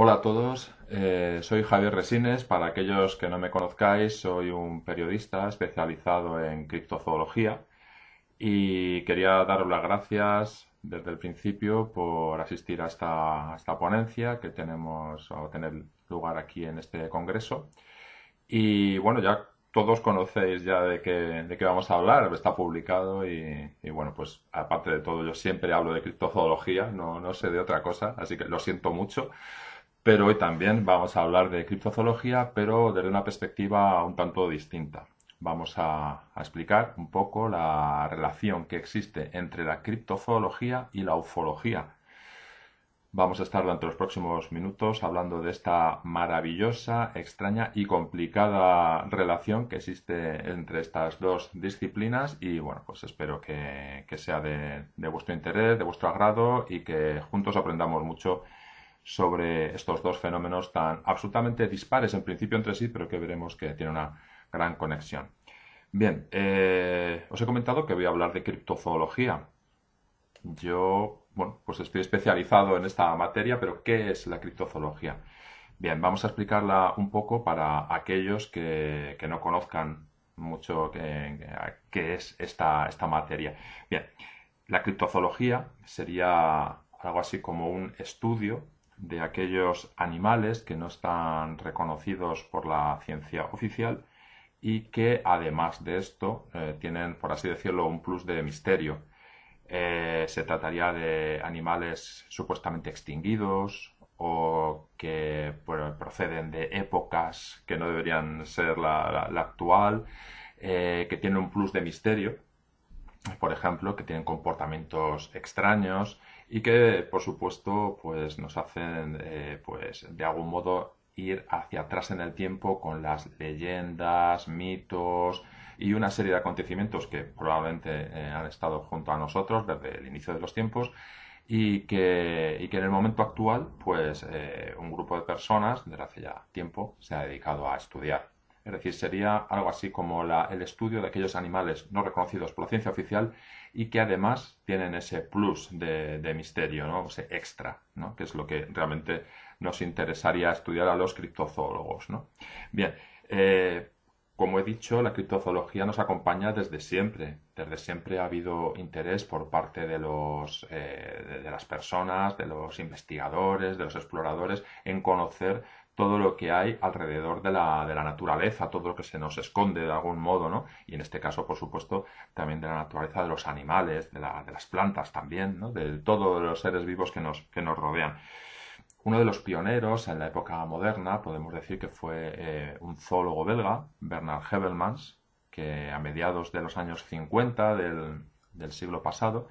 Hola a todos, soy Javier Resines. Para aquellos que no me conozcáis, soy un periodista especializado en criptozoología y quería daros las gracias desde el principio por asistir a esta ponencia que tenemos o tener lugar aquí en este congreso. Y bueno, ya todos conocéis ya de qué vamos a hablar, está publicado y bueno, pues aparte de todo, yo siempre hablo de criptozoología, no sé de otra cosa, así que lo siento mucho. Pero hoy también vamos a hablar de criptozoología, pero desde una perspectiva un tanto distinta. Vamos a explicar un poco la relación que existe entre la criptozoología y la ufología. Vamos a estar durante los próximos minutos hablando de esta maravillosa, extraña y complicada relación que existe entre estas dos disciplinas y bueno, pues espero que sea de vuestro interés, de vuestro agrado y que juntos aprendamos mucho sobre estos dos fenómenos tan absolutamente dispares en principio entre sí, pero que veremos que tienen una gran conexión. Bien, os he comentado que voy a hablar de criptozoología. Yo, bueno, pues estoy especializado en esta materia, pero ¿qué es la criptozoología? Bien, vamos a explicarla un poco para aquellos que no conozcan mucho qué es esta materia. Bien, la criptozoología sería algo así como un estudio de aquellos animales que no están reconocidos por la ciencia oficial y que además de esto tienen, por así decirlo, un plus de misterio. Se trataría de animales supuestamente extinguidos o que proceden de épocas que no deberían ser la actual, que tienen un plus de misterio, por ejemplo, que tienen comportamientos extraños y que, por supuesto, pues nos hacen, pues de algún modo ir hacia atrás en el tiempo con las leyendas, mitos y una serie de acontecimientos que probablemente han estado junto a nosotros desde el inicio de los tiempos y que en el momento actual, pues un grupo de personas desde hace ya tiempo se ha dedicado a estudiar. Es decir, sería algo así como el estudio de aquellos animales no reconocidos por la ciencia oficial y que además tienen ese plus de misterio, ¿no? Ese extra, ¿no? Que es lo que realmente nos interesaría estudiar a los criptozoólogos, ¿no? Bien, como he dicho, la criptozoología nos acompaña desde siempre. Desde siempre ha habido interés por parte de las personas, de los investigadores, de los exploradores, en conocer todo lo que hay alrededor de la naturaleza, todo lo que se nos esconde de algún modo, ¿no? Y en este caso, por supuesto, también de la naturaleza de los animales, de las plantas también, ¿no? De todos los seres vivos que nos rodean. Uno de los pioneros en la época moderna, podemos decir que fue un zoólogo belga, Bernard Heuvelmans, que a mediados de los años 50 del siglo pasado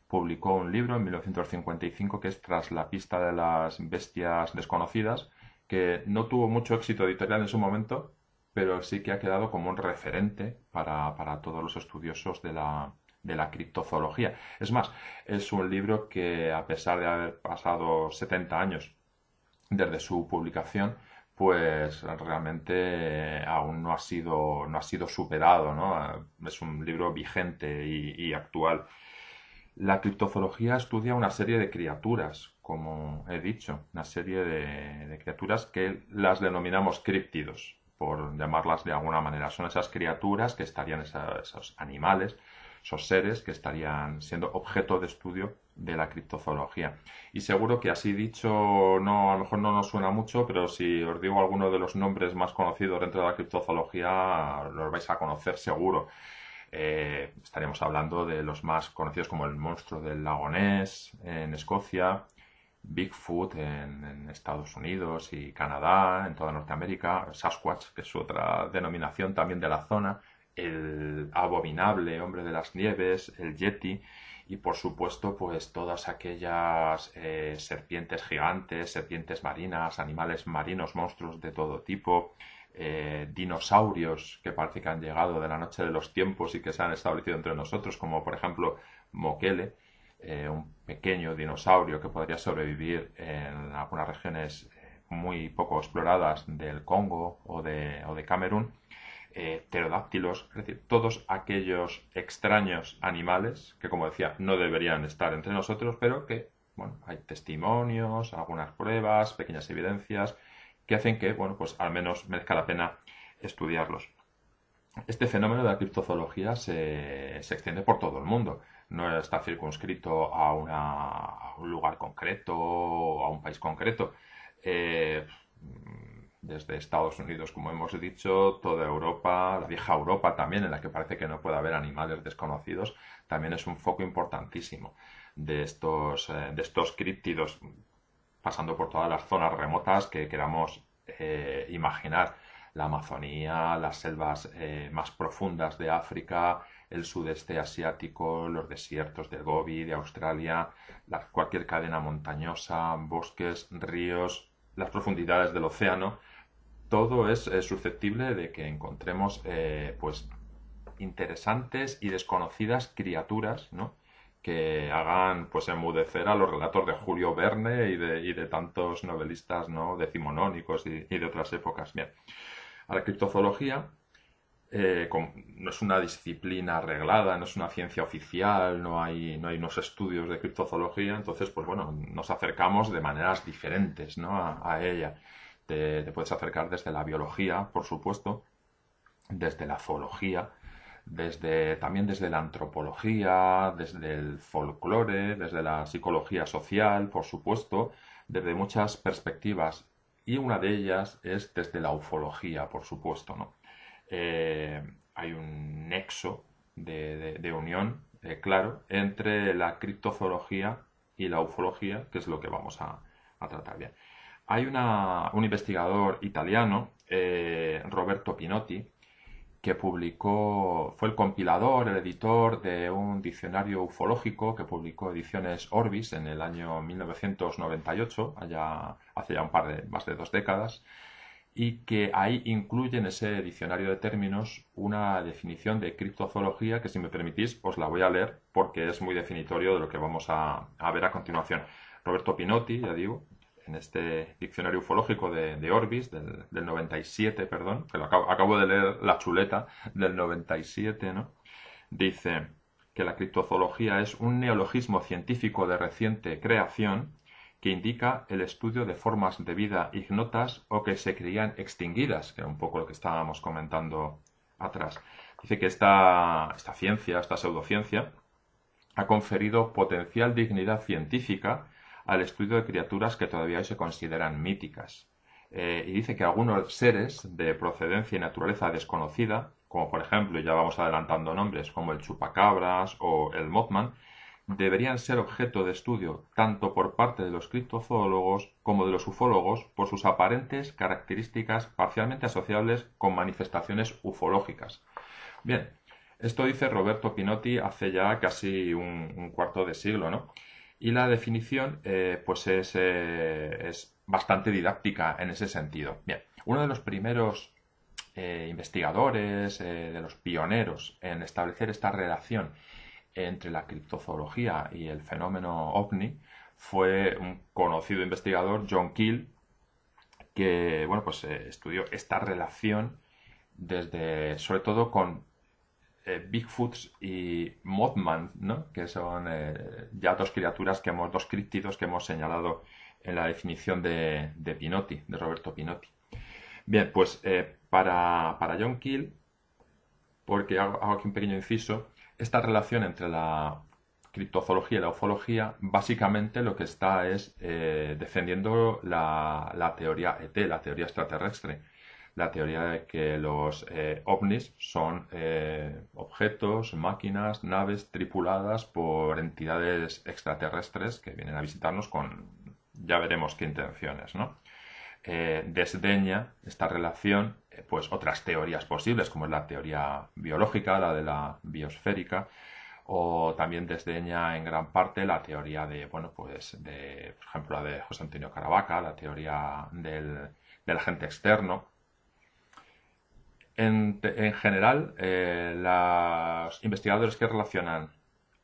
publicó un libro en 1955 que es Tras la pista de las bestias desconocidas, que no tuvo mucho éxito editorial en su momento, pero sí que ha quedado como un referente para todos los estudiosos de la criptozoología. Es más, es un libro que a pesar de haber pasado 70 años desde su publicación, pues realmente aún no ha sido superado, ¿no? Es un libro vigente y actual. La criptozoología estudia una serie de criaturas, como he dicho, una serie de criaturas que las denominamos críptidos, por llamarlas de alguna manera. Son esas criaturas que estarían, esos animales, esos seres que estarían siendo objeto de estudio de la criptozoología. Y seguro que así dicho, no, a lo mejor no nos suena mucho, pero si os digo alguno de los nombres más conocidos dentro de la criptozoología, los vais a conocer seguro. Estaríamos hablando de los más conocidos como el monstruo del lago Ness en Escocia, Bigfoot en Estados Unidos y Canadá, en toda Norteamérica, Sasquatch, que es otra denominación también de la zona, el abominable hombre de las nieves, el Yeti y por supuesto pues todas aquellas serpientes gigantes, serpientes marinas, animales marinos, monstruos de todo tipo, dinosaurios que parece que han llegado de la noche de los tiempos y que se han establecido entre nosotros, como por ejemplo Mokele, un pequeño dinosaurio que podría sobrevivir en algunas regiones muy poco exploradas del Congo o de Camerún, pterodáctilos, es decir, todos aquellos extraños animales que, como decía, no deberían estar entre nosotros, pero que bueno, hay testimonios, algunas pruebas, pequeñas evidencias que hacen que, bueno, pues al menos merezca la pena estudiarlos. Este fenómeno de la criptozoología se extiende por todo el mundo. No está circunscrito a un lugar concreto o a un país concreto. Eh, Desde Estados Unidos, como hemos dicho, toda Europa, la vieja Europa también, en la que parece que no puede haber animales desconocidos, también es un foco importantísimo de estos críptidos, pasando por todas las zonas remotas que queramos imaginar. La Amazonía, las selvas más profundas de África, el sudeste asiático, los desiertos de Gobi, de Australia, cualquier cadena montañosa, bosques, ríos, las profundidades del océano, todo es susceptible de que encontremos pues interesantes y desconocidas criaturas, ¿no? Que hagan pues enmudecer a los relatos de Julio Verne y de tantos novelistas, ¿no? Decimonónicos y de otras épocas. Bien, a la criptozoología no es una disciplina arreglada, no es una ciencia oficial, no hay unos estudios de criptozoología, entonces, pues bueno, nos acercamos de maneras diferentes, ¿no? A ella. Te puedes acercar desde la biología, por supuesto, desde la zoología, también desde la antropología, desde el folclore, desde la psicología social, por supuesto, desde muchas perspectivas. Y una de ellas es desde la ufología, por supuesto, ¿no? Hay un nexo de unión, claro, entre la criptozoología y la ufología, que es lo que vamos a tratar bien. Hay un investigador italiano, Roberto Pinotti, que fue el compilador, el editor de un diccionario ufológico que publicó Ediciones Orbis en el año 1998, hace ya más de 2 décadas, y que ahí incluye en ese diccionario de términos una definición de criptozoología que, si me permitís, os la voy a leer porque es muy definitorio de lo que vamos a ver a continuación. Roberto Pinotti, ya digo, en este diccionario ufológico de Orbis, del 97, perdón, que acabo de leer la chuleta del 97, ¿no? Dice que la criptozoología es un neologismo científico de reciente creación que indica el estudio de formas de vida ignotas o que se creían extinguidas, que era un poco lo que estábamos comentando atrás. Dice que esta ciencia, esta pseudociencia, ha conferido potencial dignidad científica al estudio de criaturas que todavía hoy se consideran míticas. Y dice que algunos seres de procedencia y naturaleza desconocida, como por ejemplo, y ya vamos adelantando nombres, como el chupacabras o el Mothman, deberían ser objeto de estudio tanto por parte de los criptozoólogos como de los ufólogos por sus aparentes características parcialmente asociables con manifestaciones ufológicas. Bien, esto dice Roberto Pinotti hace ya casi un cuarto de siglo, ¿no? Y la definición pues es bastante didáctica en ese sentido. Bien, uno de los primeros investigadores, de los pioneros en establecer esta relación entre la criptozoología y el fenómeno ovni fue un conocido investigador, John Keel, que bueno, pues, estudió esta relación sobre todo con Bigfoots y Mothman, ¿no? Que son ya dos críptidos que hemos señalado en la definición de Pinotti, de Roberto Pinotti. Bien, pues para John Keel, porque hago aquí un pequeño inciso, esta relación entre la criptozoología y la ufología, básicamente lo que está es defendiendo la teoría ET, la teoría extraterrestre, la teoría de que los ovnis son objetos, máquinas, naves tripuladas por entidades extraterrestres que vienen a visitarnos con, ya veremos qué intenciones, ¿no? Desdeña esta relación pues otras teorías posibles, como es la teoría biológica, la de la biosférica, o también desdeña en gran parte la teoría bueno, pues por ejemplo, la de José Antonio Caravaca, la teoría del agente externo. En general, los investigadores que relacionan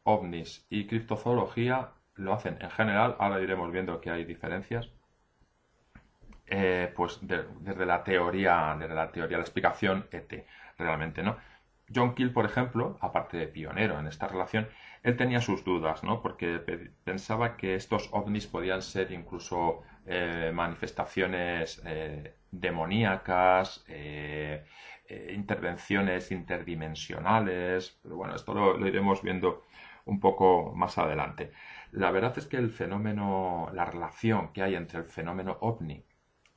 ovnis y criptozoología lo hacen en general, ahora iremos viendo que hay diferencias, pues desde la teoría, la explicación ET, realmente, ¿no? John Keel, por ejemplo, aparte de pionero en esta relación, él tenía sus dudas, ¿no? Porque pensaba que estos ovnis podían ser incluso manifestaciones demoníacas, intervenciones interdimensionales, pero bueno, esto lo iremos viendo un poco más adelante. La verdad es que el fenómeno, la relación que hay entre el fenómeno ovni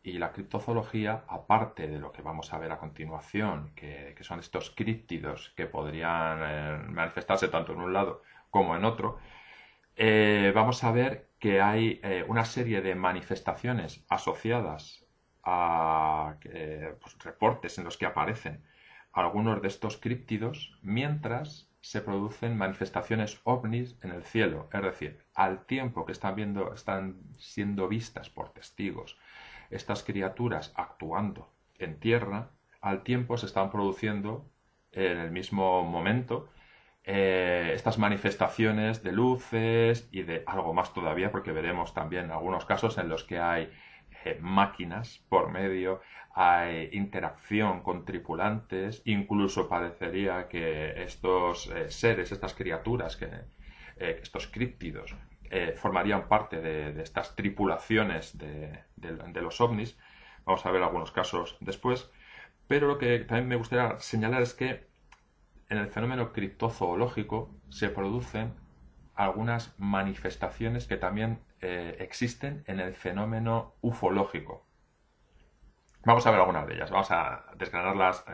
y la criptozoología, aparte de lo que vamos a ver a continuación, que son estos críptidos que podrían manifestarse tanto en un lado como en otro, vamos a ver que hay una serie de manifestaciones asociadas a pues, reportes en los que aparecen algunos de estos críptidos, mientras se producen manifestaciones ovnis en el cielo, es decir, al tiempo que están siendo vistas por testigos estas criaturas actuando en tierra, al tiempo se están produciendo en el mismo momento estas manifestaciones de luces y de algo más todavía, porque veremos también algunos casos en los que hay máquinas por medio, hay interacción con tripulantes, incluso parecería que estos seres, estas criaturas, estos críptidos, formarían parte de estas tripulaciones de los ovnis. Vamos a ver algunos casos después. Pero lo que también me gustaría señalar es que en el fenómeno criptozoológico se producen algunas manifestaciones que también existen en el fenómeno ufológico. Vamos a ver algunas de ellas, vamos a desgranarlas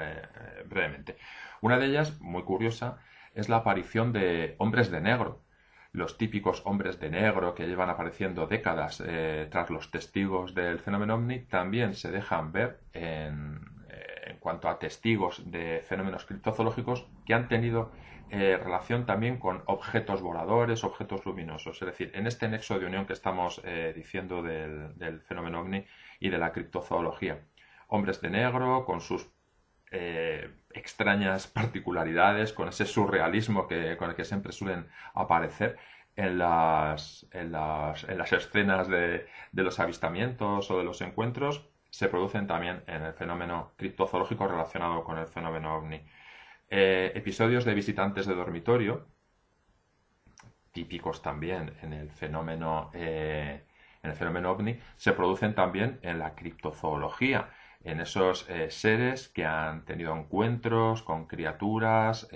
brevemente. Una de ellas, muy curiosa, es la aparición de hombres de negro. Los típicos hombres de negro que llevan apareciendo décadas tras los testigos del fenómeno ovni también se dejan ver en cuanto a testigos de fenómenos criptozoológicos que han tenido relación también con objetos voladores, objetos luminosos. Es decir, en este nexo de unión que estamos diciendo del fenómeno ovni y de la criptozoología. Hombres de negro con sus extrañas particularidades, con ese surrealismo con el que siempre suelen aparecer en las escenas de los avistamientos o de los encuentros, se producen también en el fenómeno criptozoológico relacionado con el fenómeno ovni. Episodios de visitantes de dormitorio, típicos también en el fenómeno ovni, se producen también en la criptozoología, en esos seres que han tenido encuentros con criaturas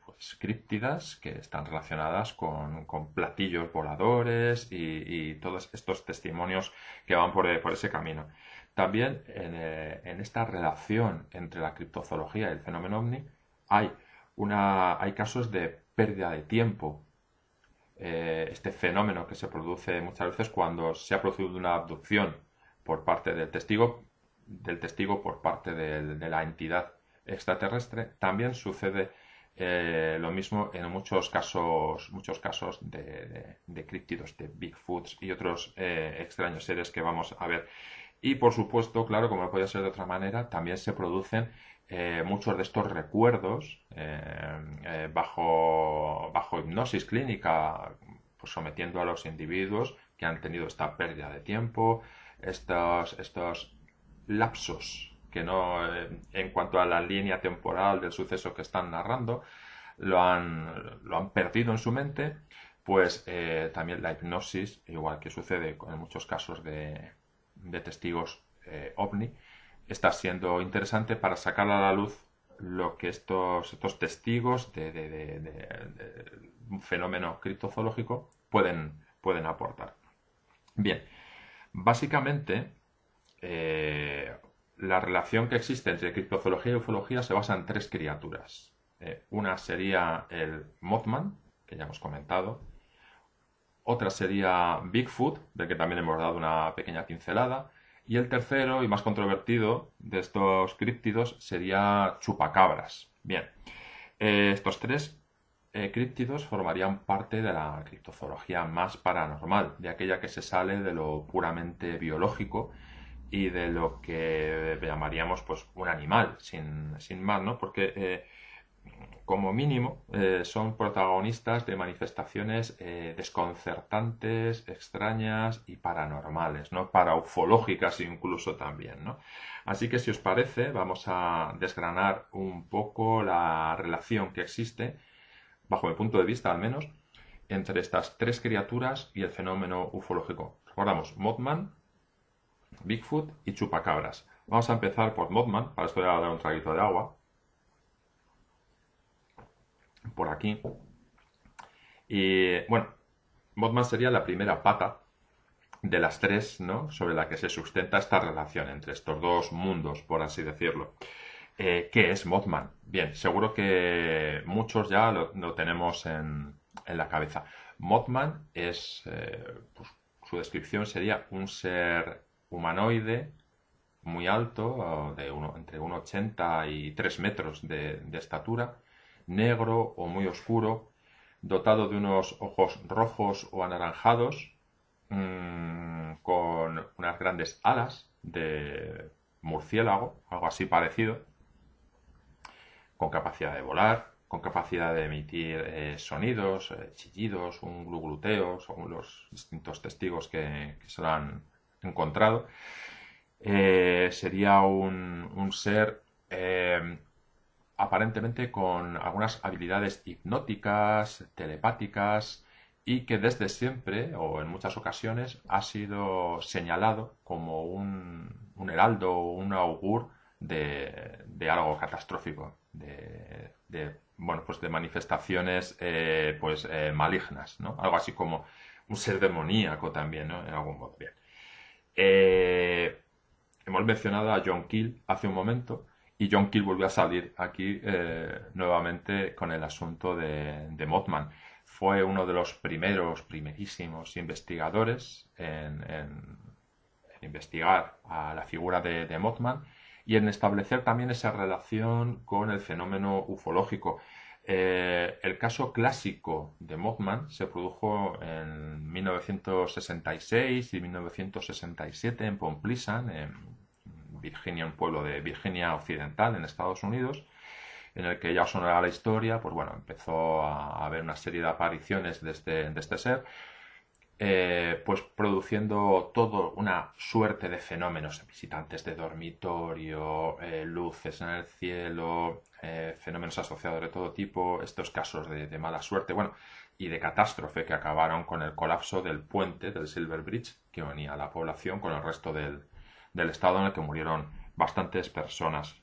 pues, críptidas que están relacionadas con platillos voladores y todos estos testimonios que van por ese camino. También en esta relación entre la criptozoología y el fenómeno ovni hay casos de pérdida de tiempo. Este fenómeno que se produce muchas veces cuando se ha producido una abducción por parte del testigo por parte de la entidad extraterrestre. También sucede lo mismo en muchos casos de críptidos, de Bigfoots y otros extraños seres que vamos a ver. Y por supuesto, claro, como no podía ser de otra manera, también se producen muchos de estos recuerdos bajo hipnosis clínica, pues sometiendo a los individuos que han tenido esta pérdida de tiempo, estos lapsos que no, en cuanto a la línea temporal del suceso que están narrando, lo han perdido en su mente, pues también la hipnosis, igual que sucede en muchos casos de testigos ovni, está siendo interesante para sacar a la luz lo que estos testigos de un fenómeno criptozoológico pueden aportar. Bien, básicamente la relación que existe entre criptozoología y ufología se basa en tres criaturas. Una sería el Mothman, que ya hemos comentado. Otra sería Bigfoot, del que también hemos dado una pequeña pincelada. Y el tercero y más controvertido de estos críptidos sería Chupacabras. Bien, estos tres críptidos formarían parte de la criptozoología más paranormal, de aquella que se sale de lo puramente biológico y de lo que llamaríamos pues un animal, sin más, ¿no? Porque como mínimo, son protagonistas de manifestaciones desconcertantes, extrañas y paranormales, ¿no? Paraufológicas incluso también, ¿no? Así que si os parece, vamos a desgranar un poco la relación que existe, bajo mi punto de vista al menos, entre estas tres criaturas y el fenómeno ufológico. Recordamos, Mothman, Bigfoot y Chupacabras. Vamos a empezar por Mothman, para esto voy a dar un traguito de agua, por aquí. Y bueno, Mothman sería la primera pata de las tres, ¿no? Sobre la que se sustenta esta relación entre estos dos mundos, por así decirlo. ¿Qué es Mothman? Bien, seguro que muchos ya lo tenemos en la cabeza. Mothman es, pues, su descripción sería un ser humanoide muy alto, entre 1,80 y 3 metros de estatura, negro o muy oscuro, dotado de unos ojos rojos o anaranjados, con unas grandes alas de murciélago, algo así parecido, con capacidad de volar, con capacidad de emitir sonidos, chillidos, un gluggluteo, según los distintos testigos que se lo han encontrado. Sería un ser aparentemente con algunas habilidades hipnóticas, telepáticas, y que desde siempre, o en muchas ocasiones, ha sido señalado como un heraldo o un augur de algo catastrófico, bueno, pues de manifestaciones malignas, ¿no? Algo así como un ser demoníaco también, ¿no? En algún modo. Bien. Eh, Hemos mencionado a John Keel hace un momento, y John Keel volvió a salir aquí nuevamente con el asunto de Mothman. Fue uno de los primerísimos investigadores en investigar a la figura de Mothman y en establecer también esa relación con el fenómeno ufológico. El caso clásico de Mothman se produjo en 1966 y 1967 en Point Pleasant, en Virginia, un pueblo de Virginia Occidental en Estados Unidos, en el que ya os sonará la historia. Pues bueno, empezó a haber una serie de apariciones de este ser, pues produciendo todo una suerte de fenómenos: visitantes de dormitorio, luces en el cielo, fenómenos asociados de todo tipo, estos casos de mala suerte, bueno, y de catástrofe que acabaron con el colapso del puente del Silver Bridge que unía a la población con el resto del estado, en el que murieron bastantes personas.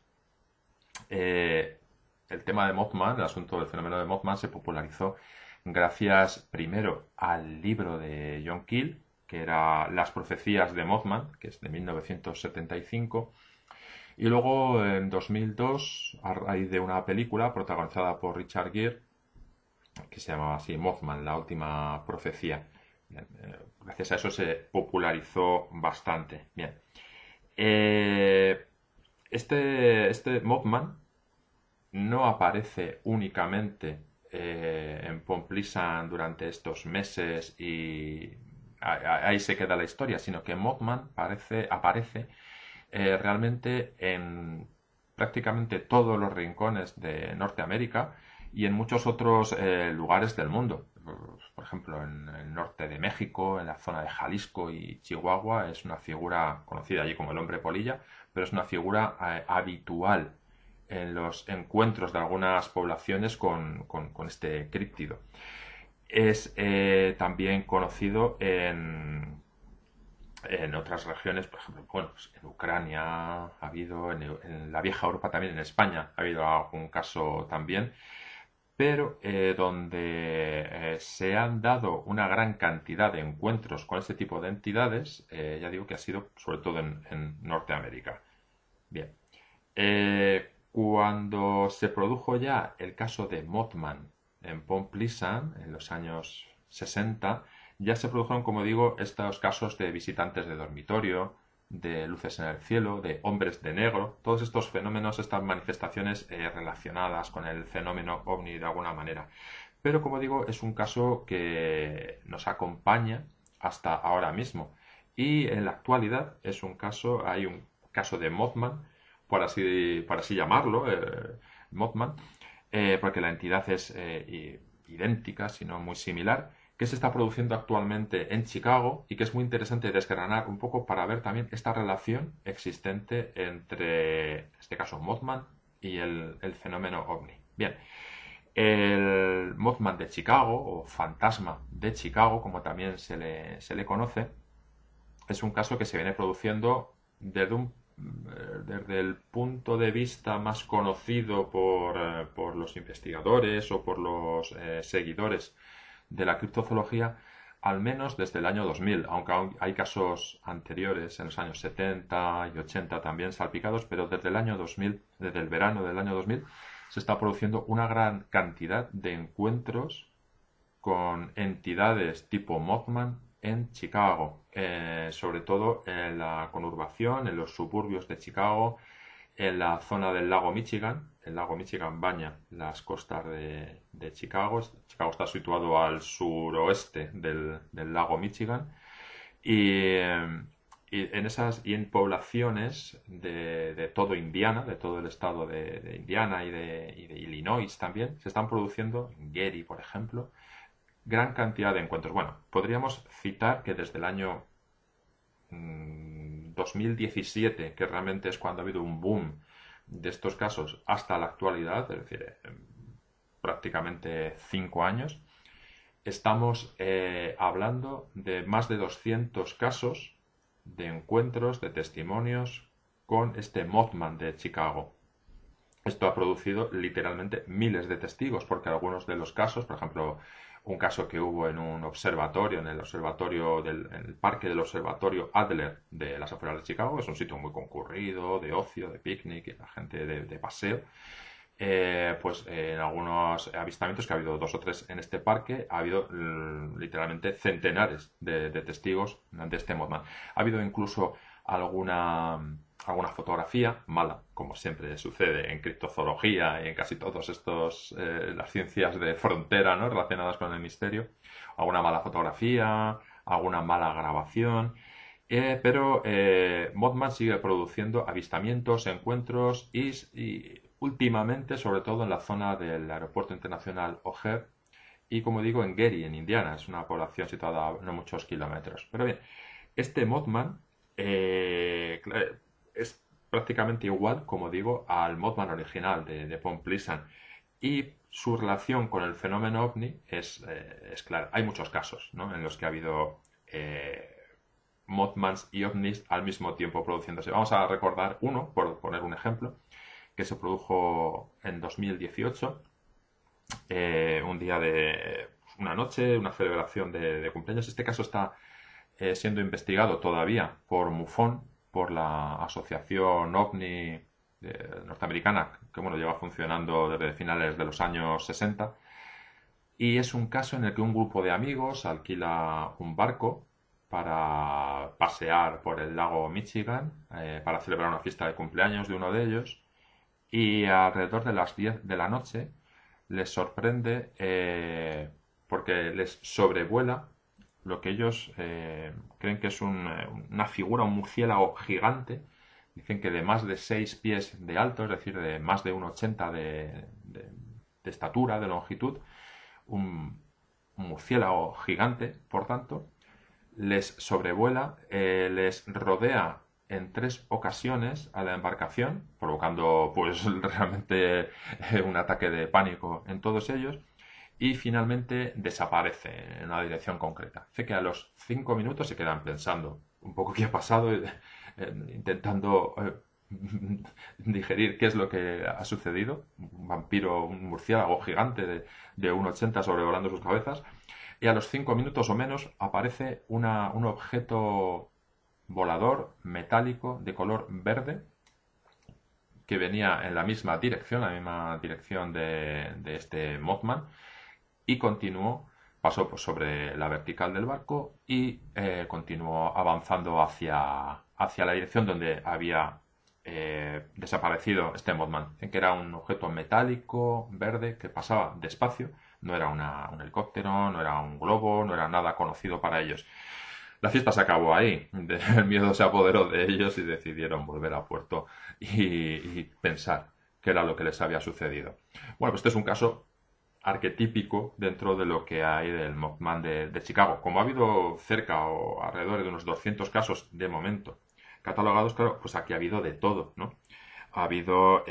El tema de Mothman, el asunto del fenómeno de Mothman, se popularizó gracias primero al libro de John Keel, que era Las profecías de Mothman, que es de 1975, y luego en 2002, a raíz de una película protagonizada por Richard Gere, que se llamaba así, Mothman, la última profecía. Bien, gracias a eso se popularizó bastante. Bien. Este Mothman no aparece únicamente en Point Pleasant durante estos meses y ahí se queda la historia, sino que Mothman aparece realmente en prácticamente todos los rincones de Norteamérica y en muchos otros lugares del mundo. Por ejemplo, en el norte de México, en la zona de Jalisco y Chihuahua, es una figura conocida allí como el hombre polilla, pero es una figura habitual en los encuentros de algunas poblaciones con este críptido. Es también conocido en otras regiones, por ejemplo, bueno, pues en Ucrania ha habido, en la vieja Europa también, en España ha habido algún caso también, pero donde se han dado una gran cantidad de encuentros con este tipo de entidades, ya digo que ha sido sobre todo en Norteamérica. Bien. Cuando se produjo ya el caso de Mothman en Point Pleasant, en los años 60, ya se produjeron, como digo, estos casos de visitantes de dormitorio, de luces en el cielo, de hombres de negro, todos estos fenómenos, estas manifestaciones relacionadas con el fenómeno ovni de alguna manera. Pero, como digo, es un caso que nos acompaña hasta ahora mismo. Y en la actualidad hay un caso de Mothman, por así llamarlo, Mothman, porque la entidad es idéntica, si no muy similar, que se está produciendo actualmente en Chicago y que es muy interesante desgranar un poco para ver también esta relación existente entre, en este caso, Mothman y el fenómeno ovni. Bien, el Mothman de Chicago, o fantasma de Chicago, como también se le conoce, es un caso que se viene produciendo desde el punto de vista más conocido por los investigadores o por los seguidores de la criptozoología, al menos desde el año 2000, aunque aún hay casos anteriores en los años 70 y 80 también salpicados, pero desde el año 2000, desde el verano del año 2000, se está produciendo una gran cantidad de encuentros con entidades tipo Mothman en Chicago, sobre todo en la conurbación, en los suburbios de Chicago, en la zona del lago Michigan. El lago Michigan baña las costas de Chicago. Chicago está situado al suroeste del lago Michigan. Y, y en poblaciones de todo Indiana, de todo el estado de Indiana y de Illinois también, se están produciendo, en Gary, por ejemplo, gran cantidad de encuentros. Bueno, podríamos citar que desde el año 2017, que realmente es cuando ha habido un boom de estos casos, hasta la actualidad, es decir, prácticamente 5 años, estamos hablando de más de 200 casos de encuentros, de testimonios con este Mothman de Chicago. Esto ha producido literalmente miles de testigos, porque algunos de los casos, por ejemplo, un caso que hubo en un observatorio, en el parque del observatorio Adler de las afueras de Chicago, es un sitio muy concurrido, de ocio, de picnic, y la gente de paseo. Pues en algunos avistamientos, que ha habido 2 o 3 en este parque, ha habido literalmente centenares de testigos de este Mothman. Ha habido incluso alguna fotografía mala, como siempre sucede en criptozoología y en casi todos estos, las ciencias de frontera, ¿no?, relacionadas con el misterio, alguna mala fotografía, alguna mala grabación. Pero Mothman sigue produciendo avistamientos, encuentros y últimamente, sobre todo en la zona del aeropuerto internacional O'Hare y, como digo, en Gary, en Indiana. Es una población situada a no muchos kilómetros. Pero bien, este Mothman es prácticamente igual, como digo, al Mothman original de Pond Pleasant. Y su relación con el fenómeno ovni es clara. Hay muchos casos, ¿no?, en los que ha habido Mothmans y ovnis al mismo tiempo produciéndose. Vamos a recordar uno, por poner un ejemplo, que se produjo en 2018, un día de una noche, una celebración de cumpleaños. Este caso está siendo investigado todavía por MUFON, por la Asociación OVNI norteamericana, que bueno, lleva funcionando desde finales de los años 60. Y es un caso en el que un grupo de amigos alquila un barco para pasear por el lago Michigan, para celebrar una fiesta de cumpleaños de uno de ellos. Y alrededor de las 10 de la noche les sorprende porque les sobrevuela lo que ellos creen que es una figura, un murciélago gigante. Dicen que de más de 6 pies de alto, es decir, de más de 1,80 de estatura, de longitud, un murciélago gigante, por tanto, les sobrevuela, les rodea en 3 ocasiones a la embarcación, provocando pues realmente un ataque de pánico en todos ellos, y finalmente desaparece en una dirección concreta. Sé que a los 5 minutos se quedan pensando un poco qué ha pasado, intentando digerir qué es lo que ha sucedido. Un vampiro, un murciélago gigante de 1,80 sobrevolando sus cabezas. Y a los 5 minutos o menos aparece un objeto volador metálico de color verde que venía en la misma dirección de este Mothman, y pasó pues sobre la vertical del barco y continuó avanzando hacia la dirección donde había desaparecido este Mothman, que era un objeto metálico verde que pasaba despacio. No era un helicóptero, no era un globo, no era nada conocido para ellos. La fiesta se acabó ahí. El miedo se apoderó de ellos y decidieron volver a puerto y pensar qué era lo que les había sucedido. Bueno, pues este es un caso arquetípico dentro de lo que hay del Mothman de Chicago. Como ha habido cerca o alrededor de unos 200 casos de momento catalogados, claro, pues aquí ha habido de todo, ¿no? Ha habido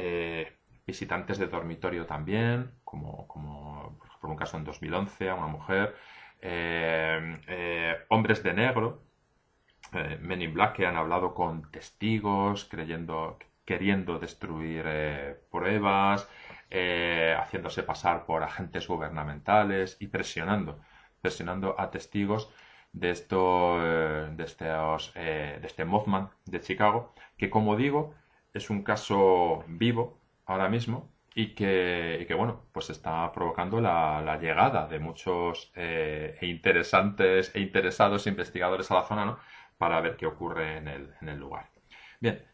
visitantes de dormitorio también, como por ejemplo un caso en 2011 a una mujer, hombres de negro, Men in Black, que han hablado con testigos, queriendo destruir pruebas, haciéndose pasar por agentes gubernamentales y presionando a testigos de este Mothman de Chicago, que como digo, es un caso vivo ahora mismo y que bueno, pues está provocando la llegada de muchos interesantes e interesados investigadores a la zona, ¿no? Para ver qué ocurre en el lugar. Bien,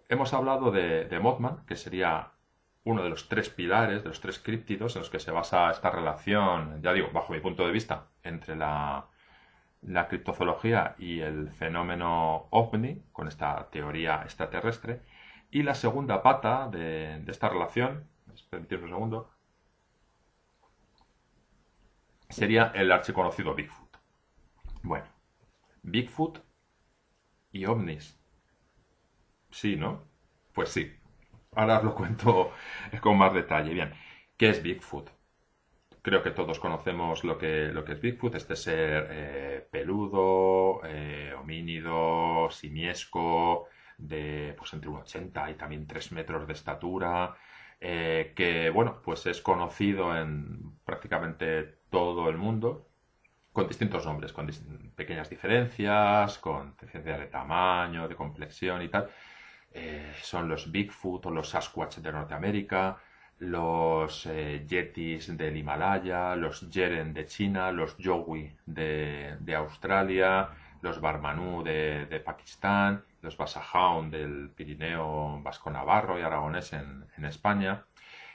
hemos hablado de Mothman, que sería uno de los tres pilares, de los tres críptidos en los que se basa esta relación, ya digo, bajo mi punto de vista, entre la criptozoología y el fenómeno ovni, con esta teoría extraterrestre. Y la segunda pata de esta relación, permitidme un segundo, sería el archiconocido Bigfoot. Bueno, Bigfoot y ovnis. Sí, ¿no? Pues sí. Ahora os lo cuento con más detalle. Bien, ¿qué es Bigfoot? Creo que todos conocemos lo que es Bigfoot, este ser peludo, homínido, simiesco, de pues entre 1,80 y también 3 metros de estatura, que bueno, pues es conocido en prácticamente todo el mundo, con distintos nombres, con pequeñas diferencias, con diferencias de tamaño, de complexión y tal. Son los Bigfoot o los Sasquatch de Norteamérica, los Yetis del Himalaya, los Yeren de China, los Yowie de Australia, los Barmanú de Pakistán, los Basajaun del Pirineo Vasco-Navarro y Aragonés en España.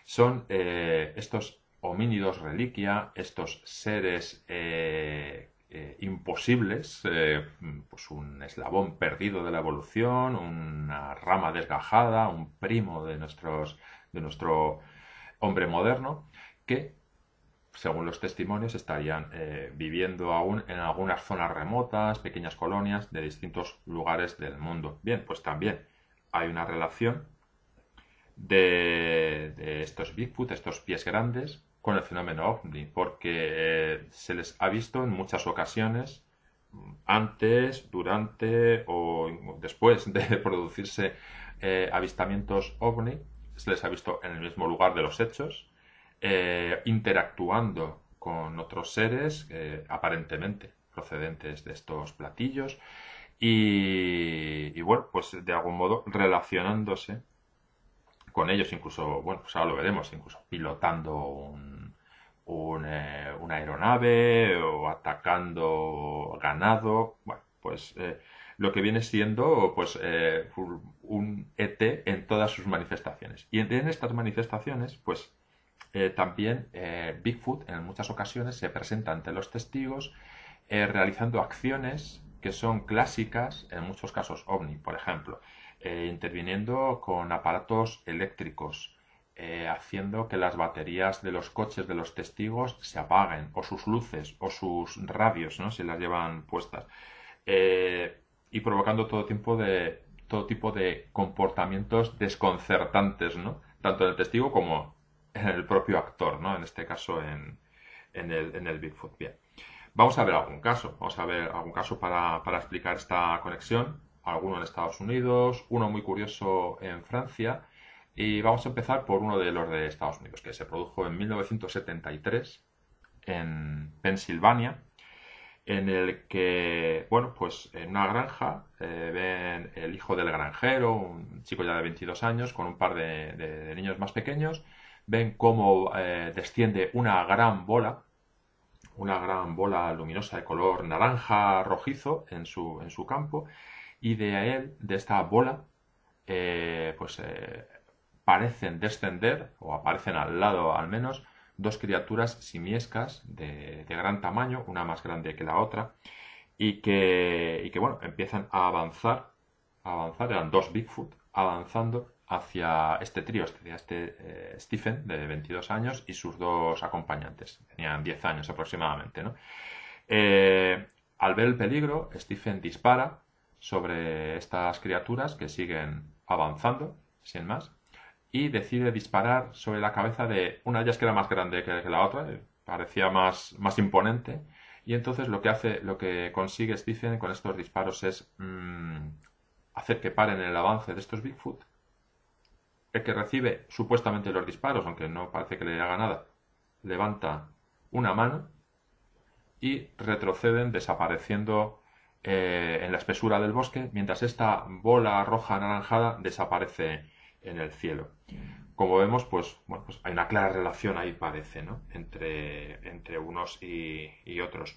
Son estos homínidos reliquia, estos seres imposibles, pues un eslabón perdido de la evolución, una rama desgajada, un primo de nuestro hombre moderno, que, según los testimonios, estarían viviendo aún en algunas zonas remotas, pequeñas colonias de distintos lugares del mundo. Bien, pues también hay una relación de estos Bigfoot, estos pies grandes, con el fenómeno ovni, porque se les ha visto en muchas ocasiones, antes, durante o después de producirse avistamientos ovni, se les ha visto en el mismo lugar de los hechos, interactuando con otros seres aparentemente procedentes de estos platillos y bueno, pues de algún modo relacionándose con ellos, incluso, bueno, pues ahora lo veremos, incluso pilotando una aeronave o atacando ganado, bueno, pues lo que viene siendo pues un ET en todas sus manifestaciones. Y en estas manifestaciones, pues también Bigfoot en muchas ocasiones se presenta ante los testigos realizando acciones que son clásicas en muchos casos ovni, por ejemplo, interviniendo con aparatos eléctricos, haciendo que las baterías de los coches de los testigos se apaguen, o sus luces, o sus radios, ¿no? Si las llevan puestas, y provocando todo tipo de comportamientos desconcertantes, ¿no? Tanto en el testigo como en el propio actor, ¿no? En este caso en el Bigfoot. Bien. Vamos a ver algún caso. Vamos a ver algún caso para explicar esta conexión. Alguno en Estados Unidos, uno muy curioso en Francia. Y vamos a empezar por uno de los de Estados Unidos, que se produjo en 1973 en Pensilvania, en el que, bueno, pues en una granja ven el hijo del granjero, un chico ya de 22 años, con un par de niños más pequeños, ven cómo desciende una gran bola luminosa de color naranja rojizo en su campo, y de esta bola, pues parecen descender, o aparecen al lado al menos, dos criaturas simiescas de gran tamaño, una más grande que la otra, y que bueno, empiezan a avanzar, eran dos Bigfoot, avanzando hacia este trío, Stephen, de 22 años, y sus dos acompañantes. Tenían 10 años aproximadamente, ¿no? Al ver el peligro, Stephen dispara sobre estas criaturas que siguen avanzando, sin más, y decide disparar sobre la cabeza de una de ellas que era más grande que la otra, parecía más imponente, y entonces lo que consigue Stephen con estos disparos es hacer que paren el avance de estos Bigfoot. El que recibe supuestamente los disparos, aunque no parece que le haga nada, levanta una mano y retroceden desapareciendo en la espesura del bosque, mientras esta bola roja anaranjada desaparece en el cielo. Como vemos, pues, bueno, pues hay una clara relación ahí, parece, ¿no? Entre unos y otros.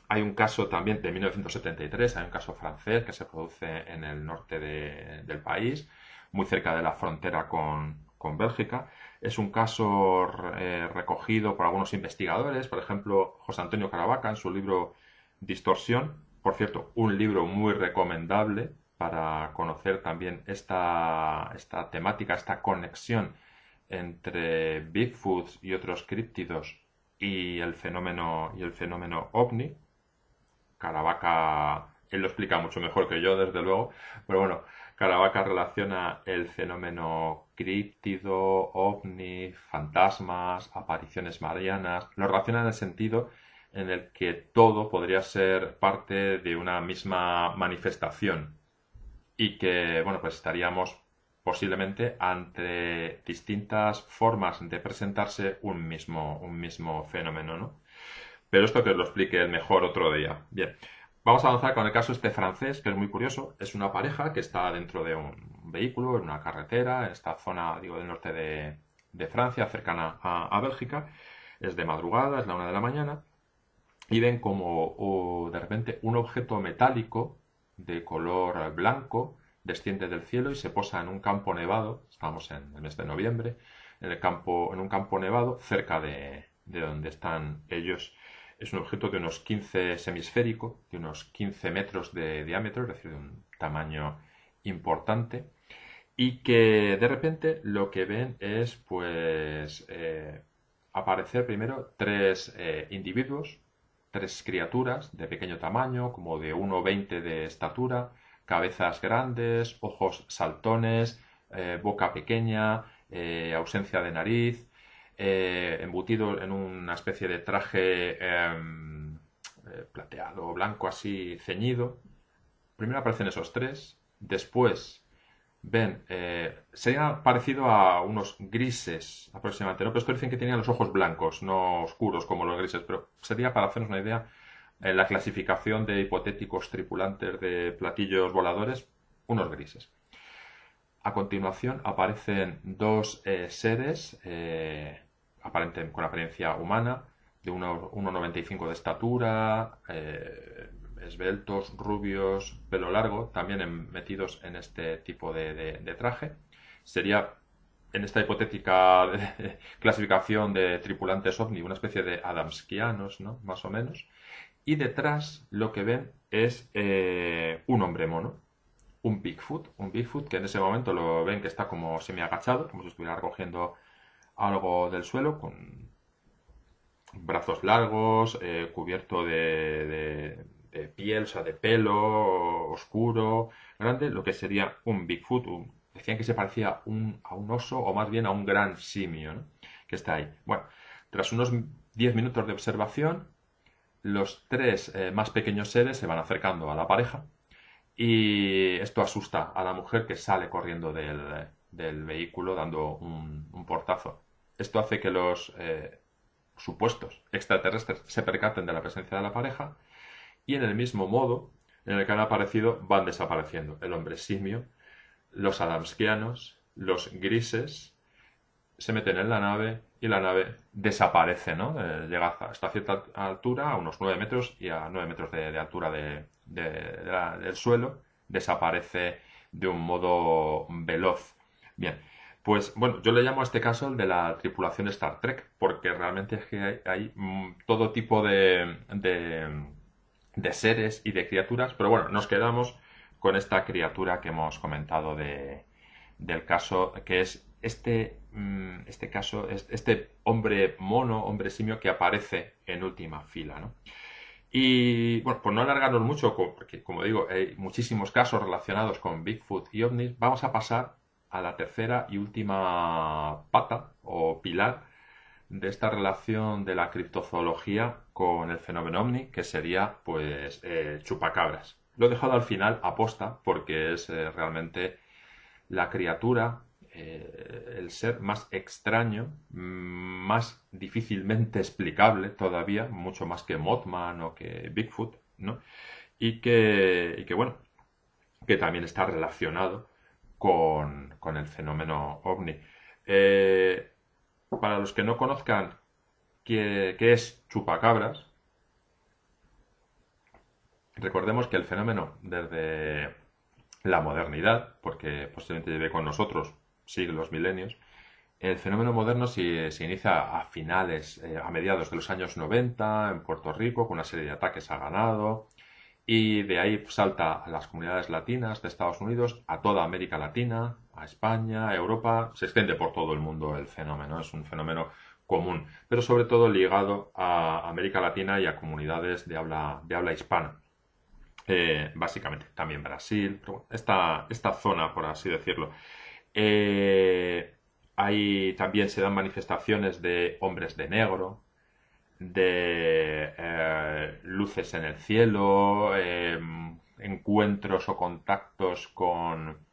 Hay un caso también de 1973, hay un caso francés que se produce en el norte del país, muy cerca de la frontera con Bélgica. Es un caso recogido por algunos investigadores, por ejemplo, José Antonio Caravaca en su libro Distorsión. Por cierto, un libro muy recomendable para conocer también esta temática, esta conexión entre Bigfoot y otros críptidos y el fenómeno ovni. Caravaca, él lo explica mucho mejor que yo, desde luego, pero bueno, Caravaca relaciona el fenómeno críptido, ovni, fantasmas, apariciones marianas, lo relaciona en el sentido en el que todo podría ser parte de una misma manifestación y que, bueno, pues estaríamos posiblemente ante distintas formas de presentarse un mismo fenómeno, ¿no? Pero esto que os lo explique él mejor otro día. Bien, vamos a avanzar con el caso este francés, que es muy curioso. Es una pareja que está dentro de un vehículo, en una carretera, en esta zona, digo, del norte de Francia, cercana a Bélgica. Es de madrugada, es la 1 de la mañana, y ven como de repente un objeto metálico de color blanco desciende del cielo y se posa en un campo nevado. Estamos en el mes de noviembre, en un campo nevado cerca de donde están ellos. Es un objeto de unos 15 semisférico, de unos 15 metros de diámetro, es decir, de un tamaño importante, y que de repente lo que ven es pues aparecer primero tres individuos, tres criaturas de pequeño tamaño, como de 1,20 de estatura, cabezas grandes, ojos saltones, boca pequeña, ausencia de nariz, embutido en una especie de traje plateado, blanco, así ceñido. Primero aparecen esos tres, después ven, sería parecido a unos grises aproximadamente, ¿no? Pero esto dicen que tenían los ojos blancos, no oscuros como los grises, pero sería, para hacernos una idea, en la clasificación de hipotéticos tripulantes de platillos voladores, unos grises. A continuación aparecen dos seres con apariencia humana, de 1,95 de estatura, esbeltos, rubios, pelo largo, también metidos en este tipo de traje. Sería, en esta hipotética clasificación de tripulantes ovni, una especie de adamskianos, ¿no? Más o menos. Y detrás lo que ven es un hombre mono, un Bigfoot que en ese momento lo ven que está como semi agachado, como si estuviera recogiendo algo del suelo, con brazos largos, cubierto de piel, o sea, de pelo oscuro, grande, lo que sería un Bigfoot. Decían que se parecía a un oso o más bien a un gran simio, ¿no? Que está ahí. Bueno, tras unos 10 minutos de observación, los tres más pequeños seres se van acercando a la pareja y esto asusta a la mujer, que sale corriendo del vehículo dando un portazo. Esto hace que los supuestos extraterrestres se percaten de la presencia de la pareja y en el mismo modo en el que han aparecido van desapareciendo el hombre simio, los adamskianos, los grises, se meten en la nave y la nave desaparece, ¿no? Llega hasta cierta altura, a unos 9 metros, y a 9 metros de altura del suelo, desaparece de un modo veloz. Bien, pues bueno, yo le llamo a este caso el de la tripulación Star Trek, porque realmente es que hay todo tipo de seres y de criaturas, pero bueno, nos quedamos con esta criatura que hemos comentado del caso, que es este caso, este hombre mono, hombre simio que aparece en última fila, ¿no? Y bueno, por no alargarnos mucho, porque como digo, hay muchísimos casos relacionados con Bigfoot y ovnis, vamos a pasar a la tercera y última pata o pilar de esta relación de la criptozoología con el fenómeno ovni, que sería pues chupacabras. Lo he dejado al final aposta porque es realmente la criatura, el ser más extraño, más difícilmente explicable todavía, mucho más que Mothman o que Bigfoot, ¿no? Y que bueno, que también está relacionado con el fenómeno ovni. Eh, para los que no conozcan qué es chupacabras, recordemos que el fenómeno desde la modernidad, porque posiblemente lleve con nosotros siglos, milenios, el fenómeno moderno se inicia a finales, a mediados de los años 90 en Puerto Rico, con una serie de ataques a ganado, y de ahí salta a las comunidades latinas de Estados Unidos, a toda América Latina, a España, a Europa, se extiende por todo el mundo el fenómeno, es un fenómeno común, pero sobre todo ligado a América Latina y a comunidades de habla hispana. Básicamente, también Brasil, pero bueno, esta zona, por así decirlo. Eh, Ahí también se dan manifestaciones de hombres de negro, de luces en el cielo, encuentros o contactos con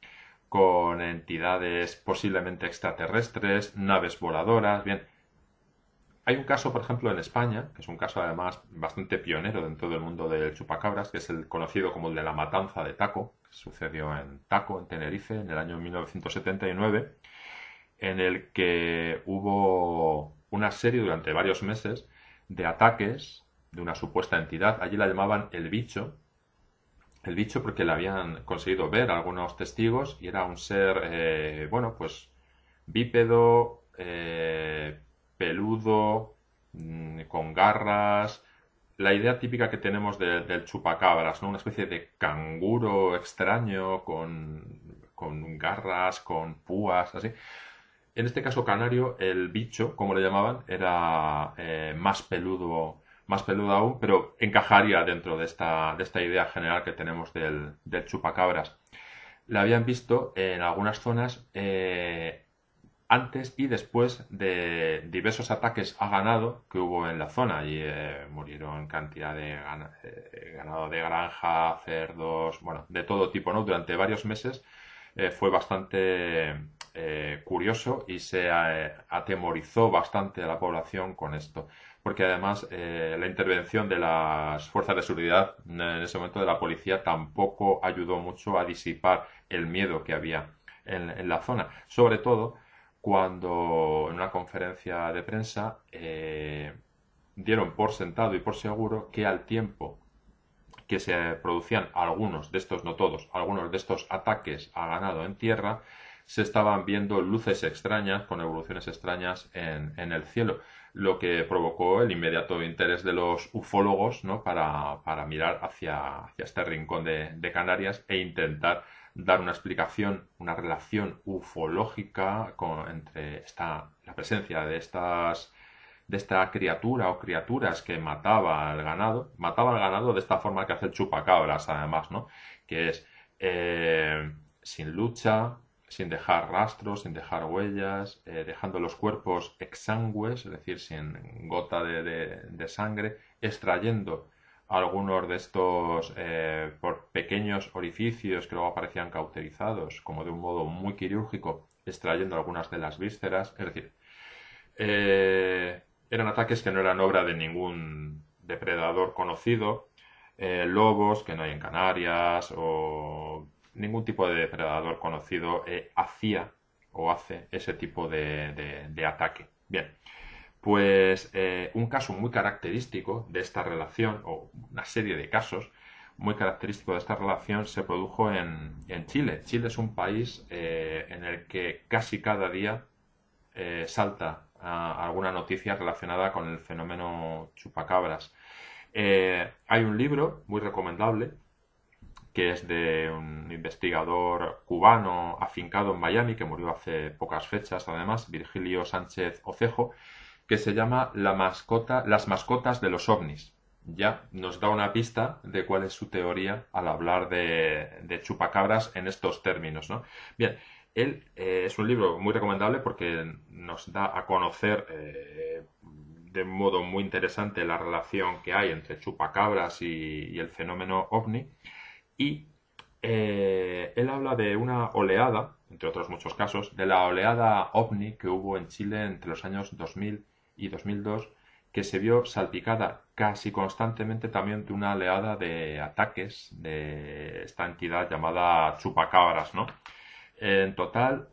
entidades posiblemente extraterrestres, naves voladoras. Bien, hay un caso, por ejemplo, en España, que es un caso además bastante pionero dentro del mundo del chupacabras, que es el conocido como el de la matanza de Taco, que sucedió en Taco, en Tenerife, en el año 1979, en el que hubo una serie durante varios meses de ataques de una supuesta entidad. Allí la llamaban el bicho porque la habían conseguido ver algunos testigos y era un ser, bueno, pues bípedo, peludo, con garras. La idea típica que tenemos del chupacabras, ¿no? Una especie de canguro extraño con garras, con púas, así. En este caso canario, el bicho, como le llamaban, era más peludo aún, pero encajaría dentro de esta idea general que tenemos del chupacabras. La habían visto en algunas zonas antes y después de diversos ataques a ganado que hubo en la zona. Y murieron cantidad de ganado de granja, cerdos, bueno, de todo tipo, ¿no? Durante varios meses fue bastante curioso y se atemorizó bastante a la población con esto. Porque además la intervención de las fuerzas de seguridad en ese momento de la policía tampoco ayudó mucho a disipar el miedo que había en la zona. Sobre todo cuando en una conferencia de prensa dieron por sentado y por seguro que al tiempo que se producían algunos de estos, no todos, algunos de estos ataques a ganado en tierra, se estaban viendo luces extrañas con evoluciones extrañas en el cielo, lo que provocó el inmediato interés de los ufólogos, ¿no? para mirar hacia este rincón de Canarias e intentar dar una explicación, una relación ufológica entre la presencia de esta criatura o criaturas que mataba al ganado de esta forma que hace el chupacabras, además, ¿no? Que es sin lucha, sin dejar rastros, sin dejar huellas, dejando los cuerpos exangües, es decir, sin gota de sangre, extrayendo algunos de estos por pequeños orificios que luego aparecían cauterizados, como de un modo muy quirúrgico, extrayendo algunas de las vísceras, es decir, eran ataques que no eran obra de ningún depredador conocido, lobos que no hay en Canarias o ningún tipo de depredador conocido hacía o hace ese tipo de ataque. Bien, pues un caso muy característico de esta relación, o una serie de casos muy característico de esta relación, se produjo en Chile. Chile es un país en el que casi cada día salta alguna noticia relacionada con el fenómeno chupacabras. Hay un libro muy recomendable que es de un investigador cubano afincado en Miami, que murió hace pocas fechas, además, Virgilio Sánchez Ocejo, que se llama Las mascotas de los ovnis. Ya nos da una pista de cuál es su teoría al hablar de chupacabras en estos términos, ¿no? Bien, él es un libro muy recomendable porque nos da a conocer de modo muy interesante la relación que hay entre chupacabras y el fenómeno ovni. Y él habla de una oleada, entre otros muchos casos, de la oleada ovni que hubo en Chile entre los años 2000 y 2002, que se vio salpicada casi constantemente también de una oleada de ataques de esta entidad llamada chupacabras, ¿no? En total,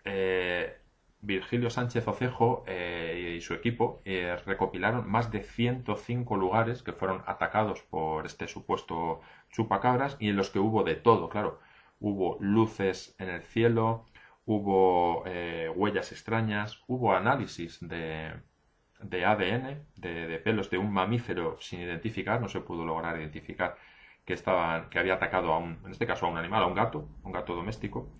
eh, Virgilio Sánchez Ocejo y su equipo recopilaron más de 105 lugares que fueron atacados por este supuesto chupacabras y en los que hubo de todo, claro. Hubo luces en el cielo, hubo huellas extrañas, hubo análisis de ADN, de pelos de un mamífero sin identificar, no se pudo lograr identificar que había atacado en este caso a un animal, a un gato doméstico.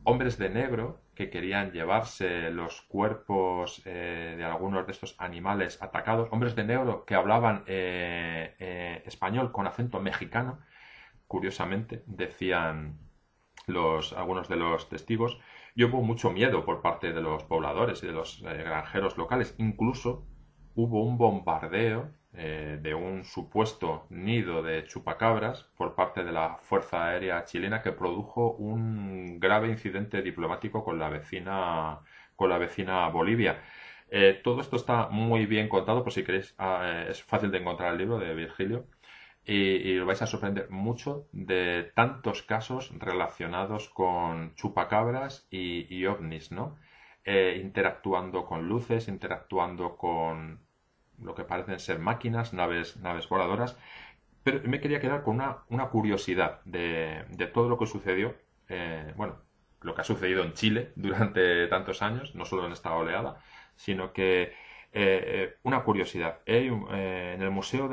Hombres de negro que querían llevarse los cuerpos de algunos de estos animales atacados, hombres de negro que hablaban español con acento mexicano, curiosamente, decían algunos de los testigos, y hubo mucho miedo por parte de los pobladores y de los granjeros locales. Incluso hubo un bombardeo de un supuesto nido de chupacabras por parte de la Fuerza Aérea Chilena que produjo un grave incidente diplomático con la vecina Bolivia. Todo esto está muy bien contado, por si queréis, es fácil de encontrar el libro de Virgilio y os vais a sorprender mucho de tantos casos relacionados con chupacabras y ovnis, ¿no? Interactuando con luces, interactuando con lo que parecen ser máquinas, naves voladoras. Pero me quería quedar con una curiosidad de todo lo que sucedió, bueno, lo que ha sucedido en Chile durante tantos años, no solo en esta oleada, sino que una curiosidad. En el museo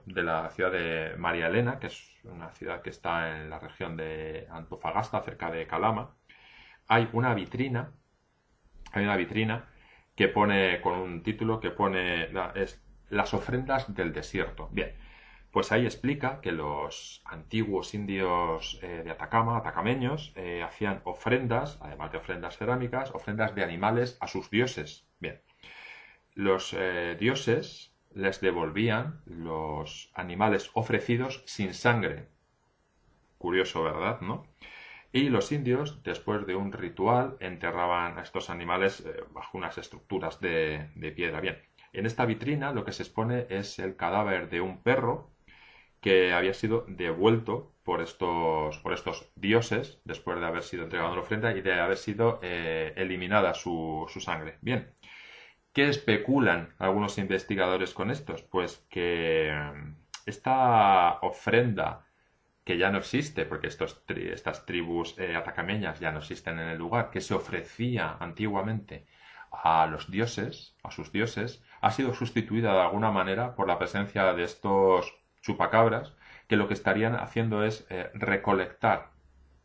de la ciudad de María Elena, que es una ciudad que está en la región de Antofagasta, cerca de Calama, hay una vitrina, hay una vitrina que pone con un título que pone Las ofrendas del desierto. Bien, pues ahí explica que los antiguos indios de Atacama, atacameños, hacían ofrendas, además de ofrendas cerámicas, ofrendas de animales a sus dioses. Bien, los dioses les devolvían los animales ofrecidos sin sangre. Curioso, ¿verdad? ¿No? Y los indios, después de un ritual, enterraban a estos animales bajo unas estructuras de piedra. Bien, en esta vitrina lo que se expone es el cadáver de un perro que había sido devuelto por estos dioses después de haber sido entregado en la ofrenda y de haber sido eliminada su sangre. Bien, ¿qué especulan algunos investigadores con estos? Pues que esta ofrenda que ya no existe, porque estas tribus atacameñas ya no existen en el lugar, que se ofrecía antiguamente a los dioses, a sus dioses, ha sido sustituida de alguna manera por la presencia de estos chupacabras, que lo que estarían haciendo es recolectar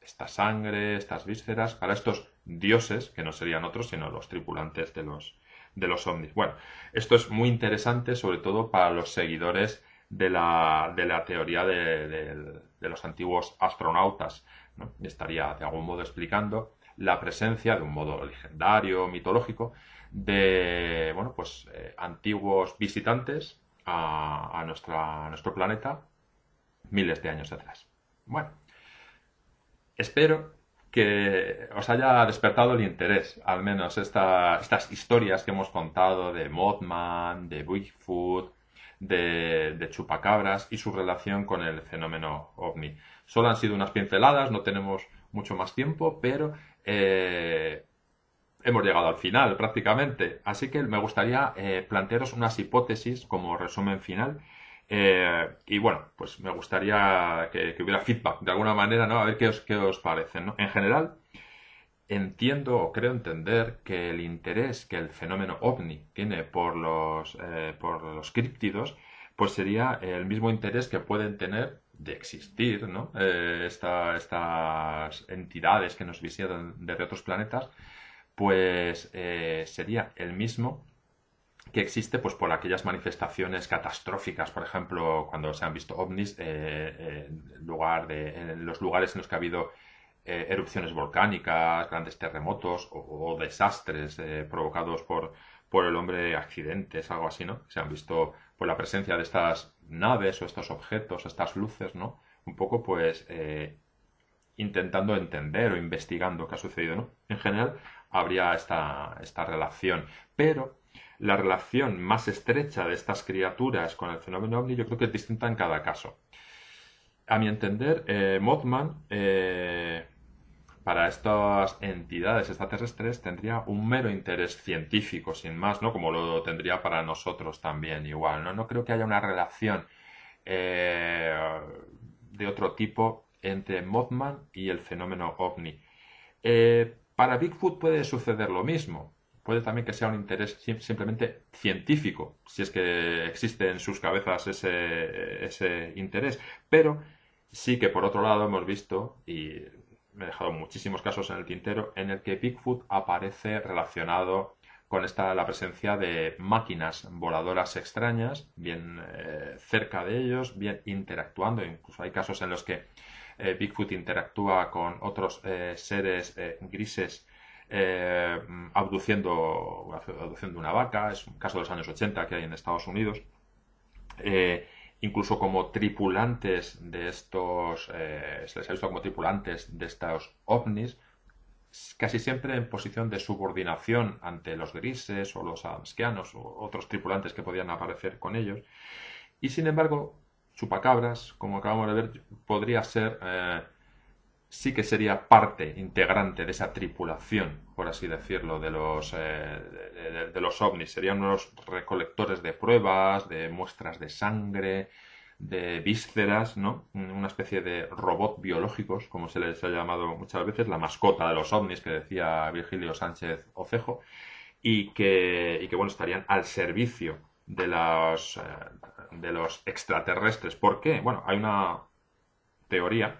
esta sangre, estas vísceras, para estos dioses, que no serían otros, sino los tripulantes de los ovnis. Bueno, esto es muy interesante, sobre todo para los seguidores de la teoría de los antiguos astronautas, ¿no? Y estaría de algún modo explicando la presencia de un modo legendario, mitológico, de bueno, pues, antiguos visitantes a nuestro planeta miles de años atrás. Bueno, espero que os haya despertado el interés, al menos estas historias que hemos contado de Mothman, de Bigfoot, de chupacabras y su relación con el fenómeno ovni. Solo han sido unas pinceladas, no tenemos mucho más tiempo, pero hemos llegado al final prácticamente. Así que me gustaría plantearos unas hipótesis como resumen final. Y bueno, pues me gustaría que hubiera feedback de alguna manera, ¿no? A ver qué os parecen, ¿no? En general, entiendo o creo entender que el interés que el fenómeno ovni tiene por los críptidos, pues sería el mismo interés que pueden tener de existir, ¿no? Estas entidades que nos visitan desde otros planetas, pues sería el mismo que existe pues por aquellas manifestaciones catastróficas, por ejemplo, cuando se han visto ovnis en los lugares en los que ha habido erupciones volcánicas, grandes terremotos o desastres provocados por el hombre, accidentes, algo así, ¿no? Se han visto por la presencia de estas naves o estos objetos, estas luces, ¿no? Un poco pues intentando entender o investigando qué ha sucedido, ¿no? En general habría esta relación, pero la relación más estrecha de estas criaturas con el fenómeno ovni yo creo que es distinta en cada caso. A mi entender, Mothman, para estas entidades extraterrestres, tendría un mero interés científico, sin más, ¿no? Como lo tendría para nosotros también, igual, ¿no? No creo que haya una relación eh, de otro tipo entre Mothman y el fenómeno ovni. Para Bigfoot puede suceder lo mismo. Puede también que sea un interés simplemente científico, si es que existe en sus cabezas ese interés. Pero sí que por otro lado hemos visto, y me he dejado muchísimos casos en el tintero, en el que Bigfoot aparece relacionado con la presencia de máquinas voladoras extrañas, bien cerca de ellos, bien interactuando. Incluso hay casos en los que Bigfoot interactúa con otros seres grises eh, abduciendo una vaca. Es un caso de los años 80 que hay en Estados Unidos. Incluso como tripulantes de estos, se les ha visto como tripulantes de estos ovnis, casi siempre en posición de subordinación ante los grises o los adamskianos o otros tripulantes que podían aparecer con ellos. Y sin embargo, chupacabras, como acabamos de ver, podría ser, sí que sería parte integrante de esa tripulación, por así decirlo, de los ovnis. Serían unos recolectores de pruebas, de muestras de sangre, de vísceras, ¿no? Una especie de robot biológicos, como se les ha llamado muchas veces, la mascota de los ovnis, que decía Virgilio Sánchez Ocejo, y que bueno, estarían al servicio de los extraterrestres. ¿Por qué? Bueno, hay una teoría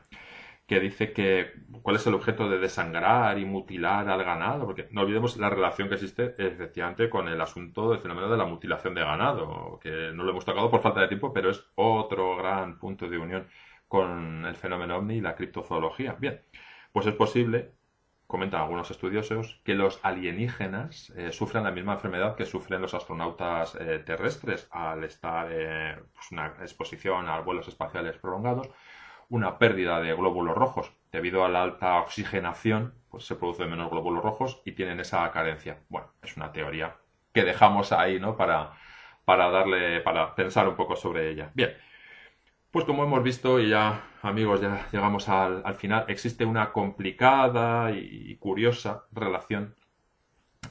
que dice que cuál es el objeto de desangrar y mutilar al ganado, porque no olvidemos la relación que existe efectivamente con el asunto del fenómeno de la mutilación de ganado, que no lo hemos tocado por falta de tiempo, pero es otro gran punto de unión con el fenómeno ovni y la criptozoología. Bien, pues es posible, comentan algunos estudiosos, que los alienígenas sufran la misma enfermedad que sufren los astronautas terrestres al estar en pues una exposición a vuelos espaciales prolongados, una pérdida de glóbulos rojos. Debido a la alta oxigenación, pues se producen menos glóbulos rojos y tienen esa carencia. Bueno, es una teoría que dejamos ahí, ¿no? Para pensar un poco sobre ella. Bien, pues como hemos visto, y ya, amigos, ya llegamos al final, existe una complicada y curiosa relación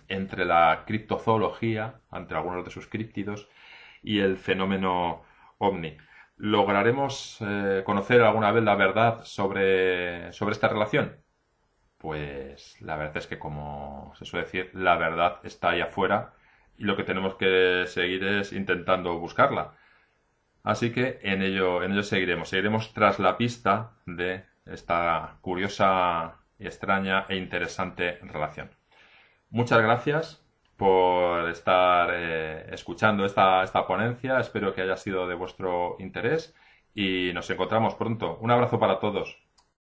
entre la criptozoología, entre algunos de sus críptidos, y el fenómeno ovni. ¿Lograremos conocer alguna vez la verdad sobre esta relación? Pues la verdad es que, como se suele decir, la verdad está ahí afuera y lo que tenemos que seguir es intentando buscarla. Así que en ello seguiremos. Seguiremos tras la pista de esta curiosa, extraña e interesante relación. Muchas gracias por estar escuchando esta ponencia. Espero que haya sido de vuestro interés y nos encontramos pronto. Un abrazo para todos.